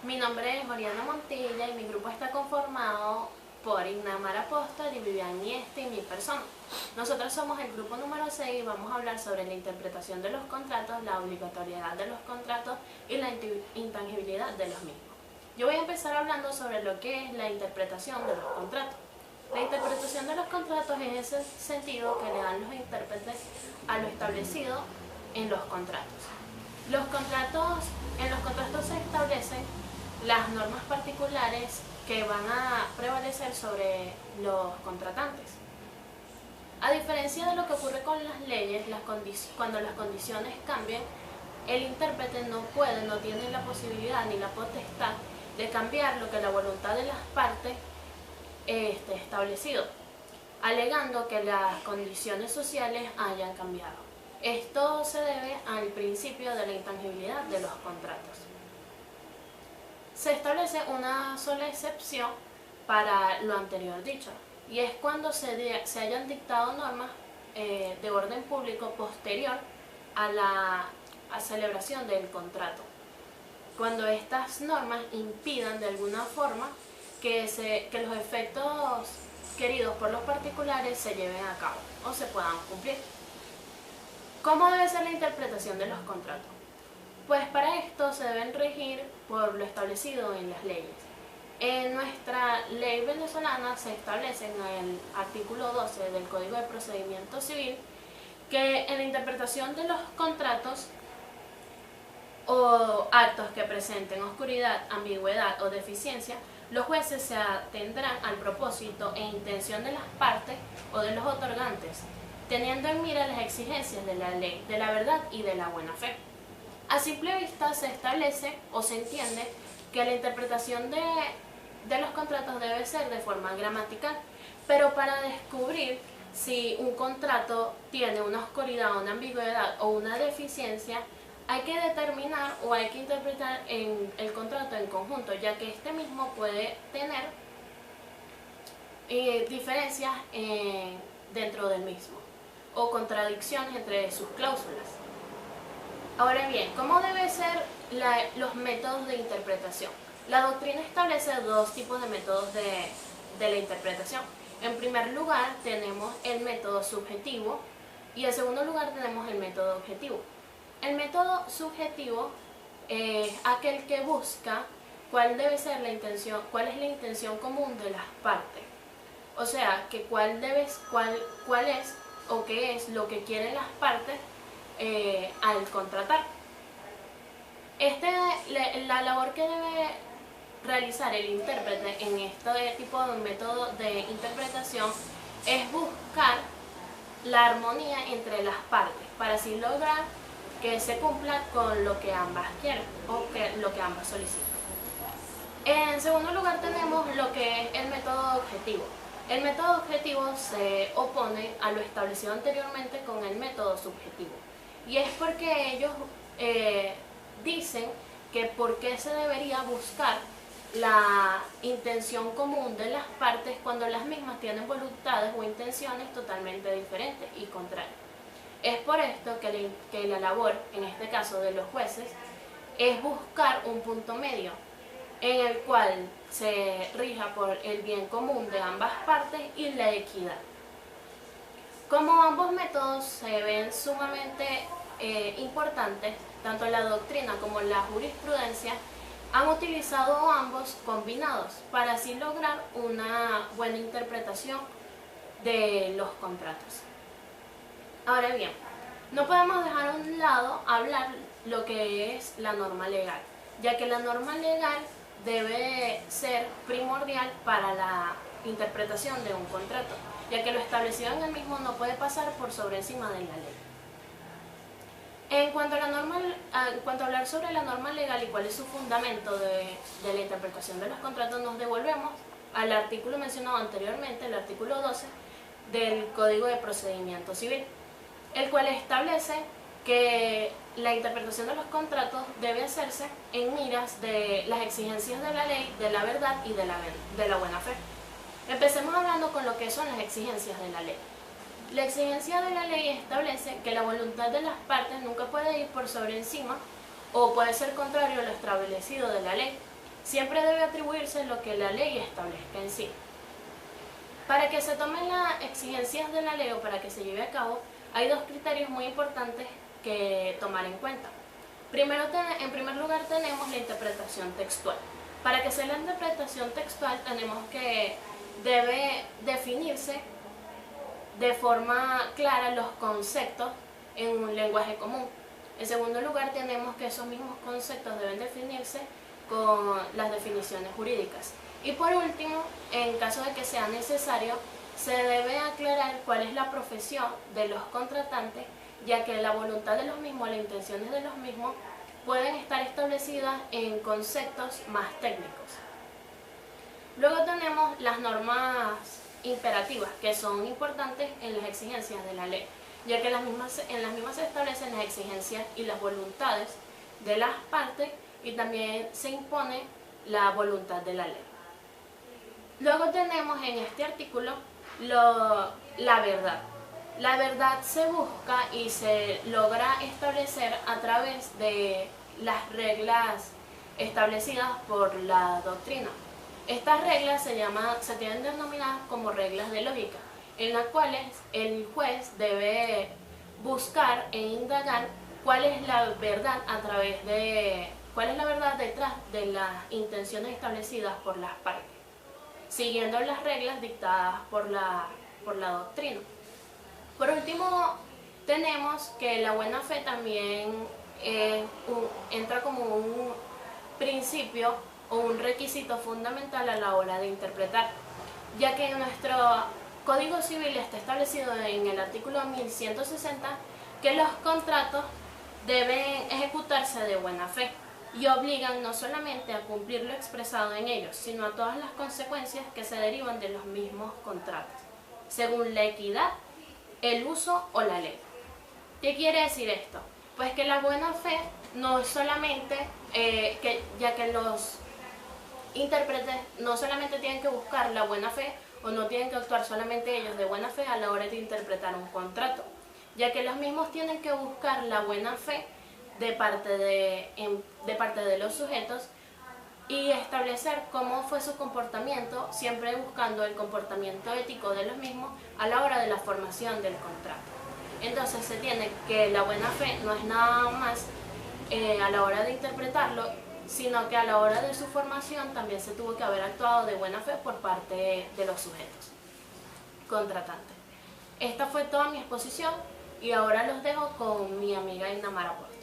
Mi nombre es Oriana Montilla y mi grupo está conformado por Ignamar Apóstol y Vivian Nieste y mi persona. Nosotros somos el grupo número 6 y vamos a hablar sobre la interpretación de los contratos, la obligatoriedad de los contratos y la intangibilidad de los mismos. Yo voy a empezar hablando sobre lo que es la interpretación de los contratos. La interpretación de los contratos es ese sentido que le dan los intérpretes a lo establecido en los contratos. En los contratos se establecen las normas particulares que van a prevalecer sobre los contratantes. A diferencia de lo que ocurre con las leyes, cuando las condiciones cambian, el intérprete no tiene la posibilidad ni la potestad de cambiar lo que la voluntad de las partes esté establecido, alegando que las condiciones sociales hayan cambiado. Esto se debe al principio de la intangibilidad de los contratos. Se establece una sola excepción para lo anterior dicho, y es cuando se hayan dictado normas de orden público posterior a la celebración del contrato. Cuando estas normas impidan de alguna forma que los efectos queridos por los particulares se lleven a cabo o se puedan cumplir. ¿Cómo debe ser la interpretación de los contratos? Pues para esto se deben regir por lo establecido en las leyes. En nuestra ley venezolana se establece en el artículo 12 del Código de Procedimiento Civil que en la interpretación de los contratos o actos que presenten oscuridad, ambigüedad o deficiencia, los jueces se atendrán al propósito e intención de las partes o de los otorgantes, teniendo en mira las exigencias de la ley, de la verdad y de la buena fe. A simple vista se establece o se entiende que la interpretación de los contratos debe ser de forma gramatical, pero para descubrir si un contrato tiene una oscuridad, una ambigüedad o una deficiencia, hay que determinar o hay que interpretar el contrato en conjunto, ya que este mismo puede tener diferencias dentro del mismo o contradicciones entre sus cláusulas. Ahora bien, ¿cómo deben ser los métodos de interpretación? La doctrina establece dos tipos de métodos de la interpretación. En primer lugar tenemos el método subjetivo y en segundo lugar tenemos el método objetivo. El método subjetivo es aquel que busca cuál es la intención común de las partes. O sea, que cuál es o qué es lo que quieren las partes al contratar. La labor que debe realizar el intérprete en este tipo de método de interpretación es buscar la armonía entre las partes para así lograr que se cumpla con lo que ambas quieren o lo que ambas solicitan. En segundo lugar tenemos lo que es el método objetivo. El método objetivo se opone a lo establecido anteriormente con el método subjetivo. Y es porque ellos dicen que por qué se debería buscar la intención común de las partes cuando las mismas tienen voluntades o intenciones totalmente diferentes y contrarias. Es por esto que la labor, en este caso de los jueces, es buscar un punto medio en el cual se rija por el bien común de ambas partes y la equidad. Como ambos métodos se ven sumamente importantes, tanto la doctrina como la jurisprudencia han utilizado ambos combinados para así lograr una buena interpretación de los contratos. Ahora bien, no podemos dejar a un lado hablar lo que es la norma legal, ya que la norma legal debe ser primordial para la interpretación de un contrato, ya que lo establecido en el mismo no puede pasar por sobre encima de la ley. En cuanto a hablar sobre la norma legal y cuál es su fundamento de la interpretación de los contratos, nos devolvemos al artículo mencionado anteriormente, el artículo 12 del Código de Procedimiento Civil, el cual establece que la interpretación de los contratos debe hacerse en miras de las exigencias de la ley, de la verdad y de la buena fe. Empecemos hablando con lo que son las exigencias de la ley. La exigencia de la ley establece que la voluntad de las partes nunca puede ir por sobre encima o puede ser contrario a lo establecido de la ley. siempre debe atribuirse lo que la ley establezca en sí. Para que se tomen las exigencias de la ley o para que se lleve a cabo, hay dos criterios muy importantes que tomar en cuenta. Primero, en primer lugar, tenemos la interpretación textual. Para que sea la interpretación textual, tenemos que debe definirse de forma clara los conceptos en un lenguaje común. En segundo lugar, tenemos que esos mismos conceptos deben definirse con las definiciones jurídicas. Y por último, en caso de que sea necesario, se debe aclarar cuál es la profesión de los contratantes, ya que la voluntad de los mismos, las intenciones de los mismos, pueden estar establecidas en conceptos más técnicos. Luego tenemos las normas imperativas, que son importantes en las exigencias de la ley, ya que en las mismas se establecen las exigencias y las voluntades de las partes y también se impone la voluntad de la ley. Luego tenemos en este artículo la verdad. La verdad se busca y se logra establecer a través de las reglas establecidas por la doctrina. Estas reglas se tienen denominadas como reglas de lógica, en las cuales el juez debe buscar e indagar cuál es la verdad detrás de las intenciones establecidas por las partes, siguiendo las reglas dictadas por la doctrina. Por último, tenemos que la buena fe también entra como un principio o un requisito fundamental a la hora de interpretar, ya que nuestro Código Civil está establecido en el artículo 1160 que los contratos deben ejecutarse de buena fe y obligan no solamente a cumplir lo expresado en ellos, sino a todas las consecuencias que se derivan de los mismos contratos, según la equidad, el uso o la ley. ¿Qué quiere decir esto? Pues que la buena fe no es solamente, ya que los intérpretes no solamente tienen que buscar la buena fe o no tienen que actuar solamente ellos de buena fe a la hora de interpretar un contrato, ya que los mismos tienen que buscar la buena fe de parte de los sujetos y establecer cómo fue su comportamiento, siempre buscando el comportamiento ético de los mismos a la hora de la formación del contrato. Entonces se tiene que la buena fe no es nada más a la hora de interpretarlo, sino que a la hora de su formación también se tuvo que haber actuado de buena fe por parte de los sujetos contratantes. Esta fue toda mi exposición y ahora los dejo con mi amiga Inamara Porta.